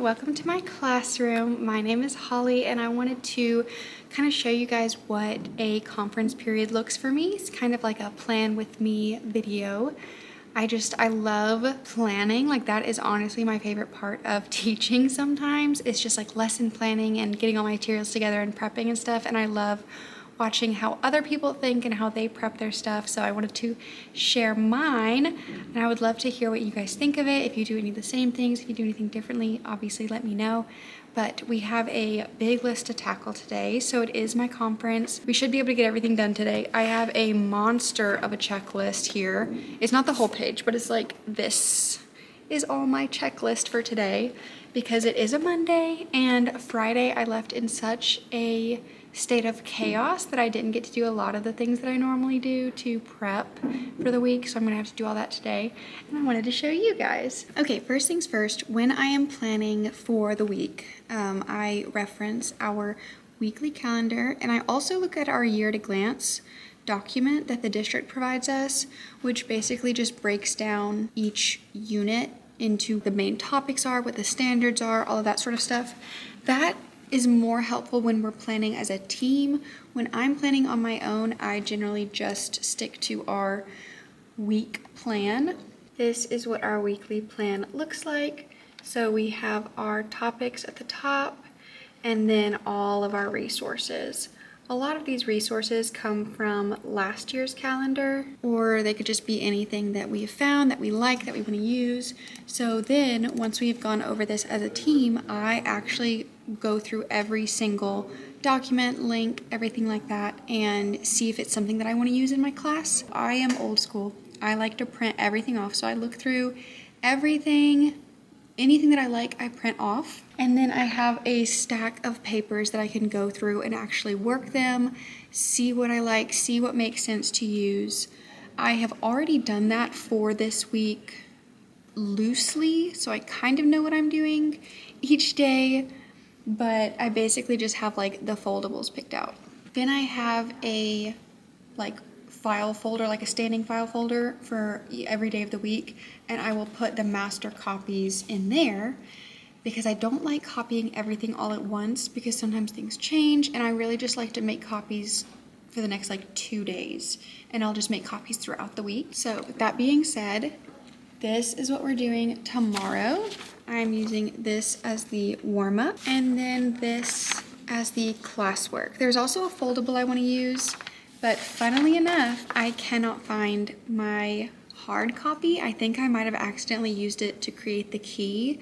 welcome to my classroom. My name is Holly and I wanted to kind of show you guys what a conference period looks for me. It's kind of like a plan with me video. I love planning. Like that is honestly my favorite part of teaching sometimes. It's just like lesson planning and getting all my materials together and prepping and stuff. And I love watching how other people think and how they prep their stuff. So I wanted to share mine and I would love to hear what you guys think of it. If you do any of the same things, if you do anything differently, obviously let me know. But we have a big list to tackle today. So it is my conference. We should be able to get everything done today. I have a monster of a checklist here. It's not the whole page, but it's like this is all my checklist for today because it is a Monday and Friday I left in such a state of chaos that I didn't get to do a lot of the things that I normally do to prep for the week. So I'm gonna have to do all that today. And I wanted to show you guys. Okay, first things first, when I am planning for the week, I reference our weekly calendar and I also look at our year at a glance document that the district provides us, which basically just breaks down each unit into the main topics are, what the standards are, all of that sort of stuff. That is more helpful when we're planning as a team. When I'm planning on my own, I generally just stick to our week plan. This is what our weekly plan looks like. So we have our topics at the top and then all of our resources. A lot of these resources come from last year's calendar, or they could just be anything that we have found that we like, that we want to use. So then once we have gone over this as a team, I actually go through every single document, link, everything like that, and see if it's something that I want to use in my class. I am old school. I like to print everything off. So I look through everything, anything that I like, I print off. And then I have a stack of papers that I can go through and actually work them, see what I like, see what makes sense to use. I have already done that for this week loosely, so I kind of know what I'm doing each day, but I basically just have like the foldables picked out. Then I have a file folder, like a standing file folder for every day of the week, and I will put the master copies in there because I don't like copying everything all at once because sometimes things change and I really just like to make copies for the next 2 days, and I'll just make copies throughout the week. So with that being said, this is what we're doing tomorrow. I'm using this as the warm-up and then this as the classwork. There's also a foldable I want to use, but funnily enough, I cannot find my hard copy. I think I might have accidentally used it to create the key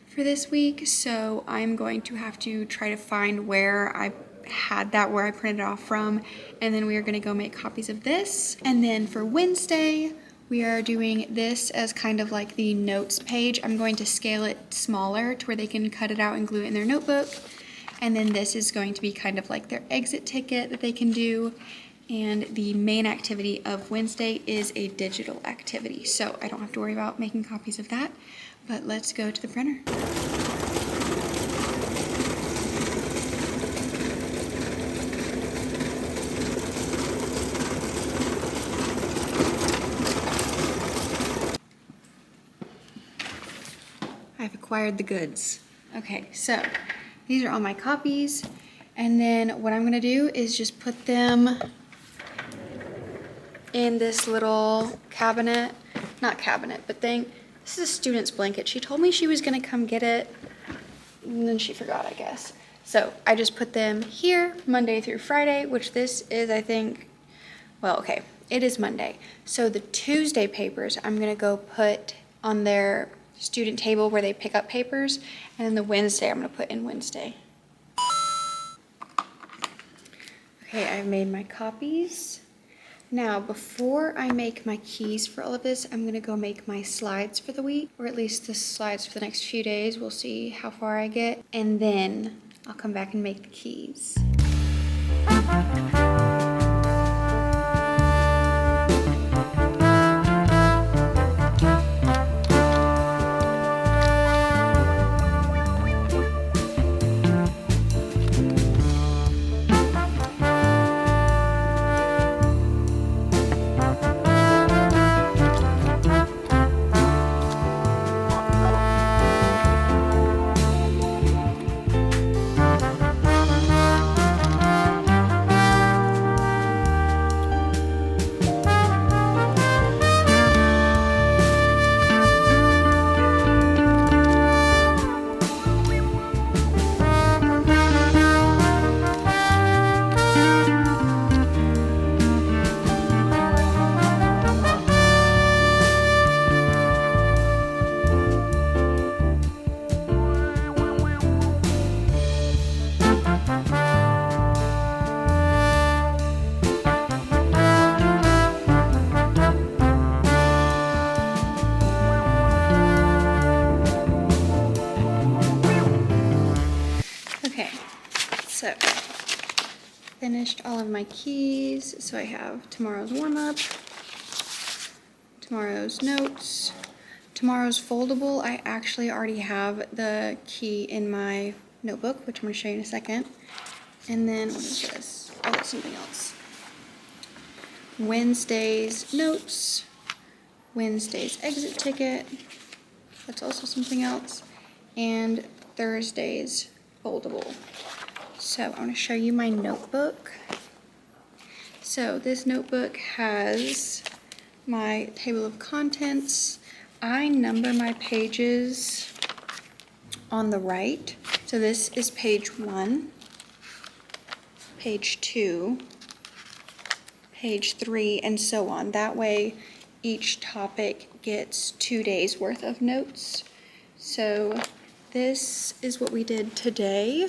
for this week, so I'm going to have to try to find where I had that, where I printed it off from, and then we are going to go make copies of this. And then for Wednesday, we are doing this as kind of like the notes page. I'm going to scale it smaller to where they can cut it out and glue it in their notebook. And then this is going to be kind of like their exit ticket that they can do. And the main activity of Wednesday is a digital activity. So I don't have to worry about making copies of that, but let's go to the printer. I've acquired the goods. Okay, so these are all my copies. And then what I'm gonna do is just put them in this little cabinet, not cabinet, but thing. This is a student's blanket. She told me she was gonna come get it, and then she forgot, I guess. So I just put them here Monday through Friday, which this is, I think, well, okay, it is Monday. So the Tuesday papers, I'm gonna go put on their student table where they pick up papers, and then the Wednesday, I'm gonna put in Wednesday. Okay, I've made my copies. Now, before I make my keys for all of this, I'm gonna go make my slides for the week, or at least the slides for the next few days. We'll see how far I get, and then I'll come back and make the keys. finished all of my keys. So I have tomorrow's warm-up, tomorrow's notes, tomorrow's foldable. I actually already have the key in my notebook, which I'm going to show you in a second. And then, what is this? Oh, that's something else. Wednesday's notes, Wednesday's exit ticket, that's also something else, and Thursday's foldable. So I want to show you my notebook. So this notebook has my table of contents. I number my pages on the right. So this is page 1, page 2, page 3, and so on. That way each topic gets 2 days worth of notes. So this is what we did today.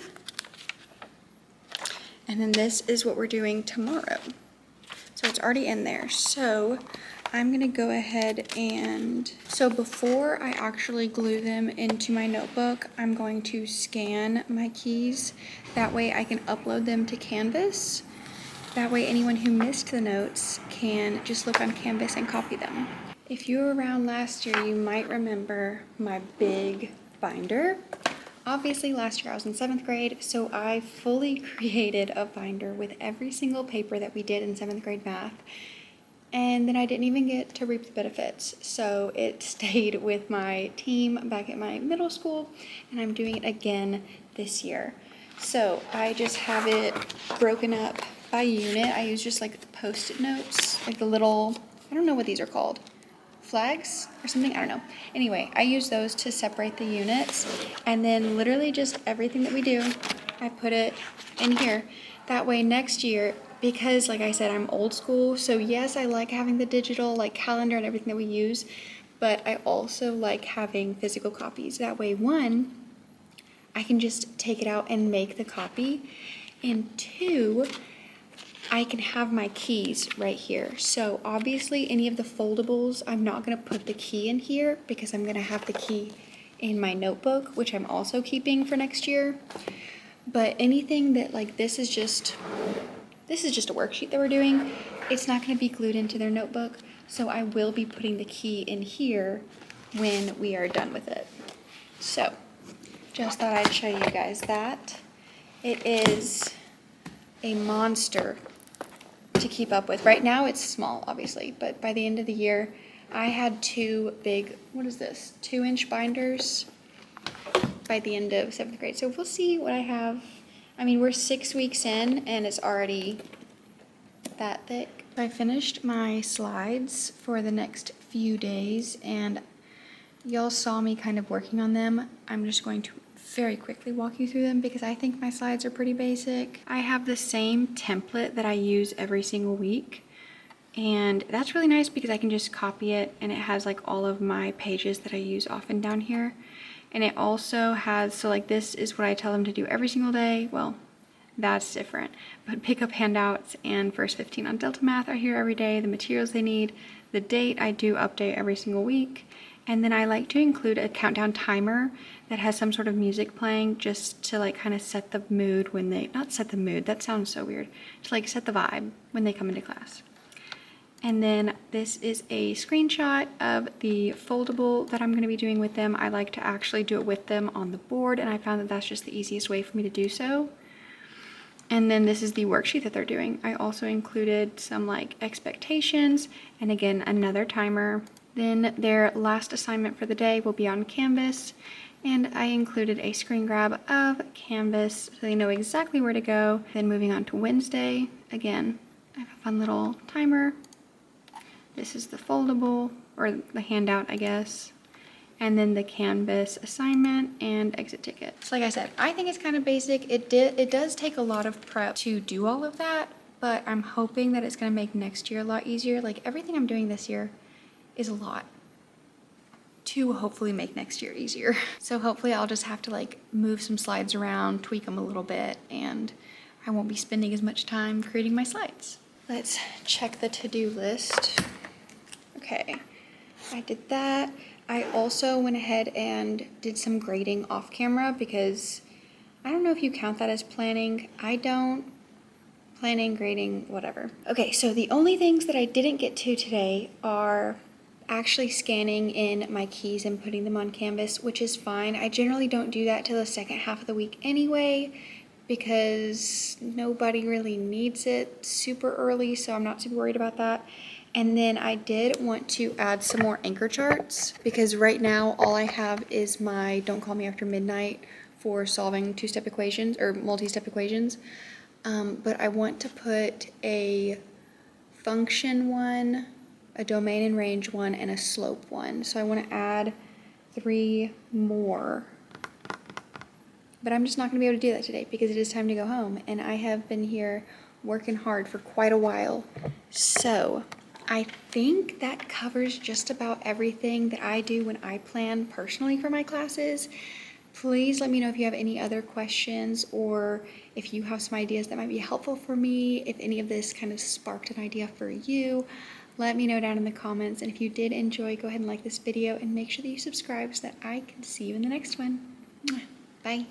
And then this is what we're doing tomorrow. So it's already in there. So I'm gonna go ahead and, so before I actually glue them into my notebook, I'm going to scan my keys. That way I can upload them to Canvas. That way anyone who missed the notes can just look on Canvas and copy them. If you were around last year, you might remember my big binder. Obviously last year I was in 7th grade, so I fully created a binder with every single paper that we did in 7th grade math. And then I didn't even get to reap the benefits. So it stayed with my team back at my middle school, and I'm doing it again this year. So I just have it broken up by unit. I use just like Post-it notes, like the little, I don't know what these are called, flags or something, I don't know. Anyway, I use those to separate the units, and then literally just everything that we do, I put it in here. That way next year, because like I said, I'm old school, so yes, I like having the digital like calendar and everything that we use, but I also like having physical copies. That way, one, I can just take it out and make the copy, and two, I can have my keys right here. So obviously any of the foldables, I'm not gonna put the key in here because I'm gonna have the key in my notebook, which I'm also keeping for next year. But anything that like, this is just a worksheet that we're doing. It's not gonna be glued into their notebook. So I will be putting the key in here when we are done with it. So just thought I'd show you guys that. It is a monster to keep up with. Right now it's small, obviously, but by the end of the year, I had 2 big, what is this, 2-inch binders by the end of 7th grade. So we'll see what I have. I mean, we're 6 weeks in and it's already that thick. I finished my slides for the next few days, and y'all saw me kind of working on them. I'm just going to very quickly walk you through them because I think my slides are pretty basic. I have the same template that I use every single week, and that's really nice because I can just copy it, and it has like all of my pages that I use often down here. And it also has, so like this is what I tell them to do every single day. Well, that's different, but pick up handouts and first 15 on Delta Math are here every day, the materials they need, the date I do update every single week. And then I like to include a countdown timer that has some sort of music playing just to like kind of set the mood when they, not set the mood, that sounds so weird, to like set the vibe when they come into class. And then this is a screenshot of the foldable that I'm going to be doing with them. I like to actually do it with them on the board, and I found that that's just the easiest way for me to do so. And then this is the worksheet that they're doing. I also included some like expectations, and again, another timer. Then their last assignment for the day will be on Canvas, and I included a screen grab of Canvas so they know exactly where to go. Then moving on to Wednesday, again, I have a fun little timer. This is the foldable, or the handout, I guess. And then the Canvas assignment and exit ticket. So like I said, I think it's kind of basic. It does take a lot of prep to do all of that, but I'm hoping that it's gonna make next year a lot easier. Like everything I'm doing this year is a lot to hopefully make next year easier. So hopefully I'll just have to like move some slides around, tweak them a little bit, and I won't be spending as much time creating my slides. Let's check the to-do list. Okay, I did that. I also went ahead and did some grading off camera because I don't know if you count that as planning. I don't. planning, grading, whatever. Okay, so the only things that I didn't get to today are actually scanning in my keys and putting them on Canvas, which is fine. I generally don't do that till the second half of the week anyway, because nobody really needs it super early, so I'm not super worried about that. And then I did want to add some more anchor charts, because right now all I have is my Don't Call Me After Midnight for solving two-step equations or multi-step equations. But I want to put a function one, a domain and range one, and a slope one. So I want to add 3 more. But I'm just not going to be able to do that today because it is time to go home, and I have been here working hard for quite a while. So I think that covers just about everything that I do when I plan personally for my classes. Please let me know if you have any other questions, or if you have some ideas that might be helpful for me, if any of this kind of sparked an idea for you. Let me know down in the comments, and if you did enjoy, go ahead and like this video and make sure that you subscribe so that I can see you in the next one. Bye.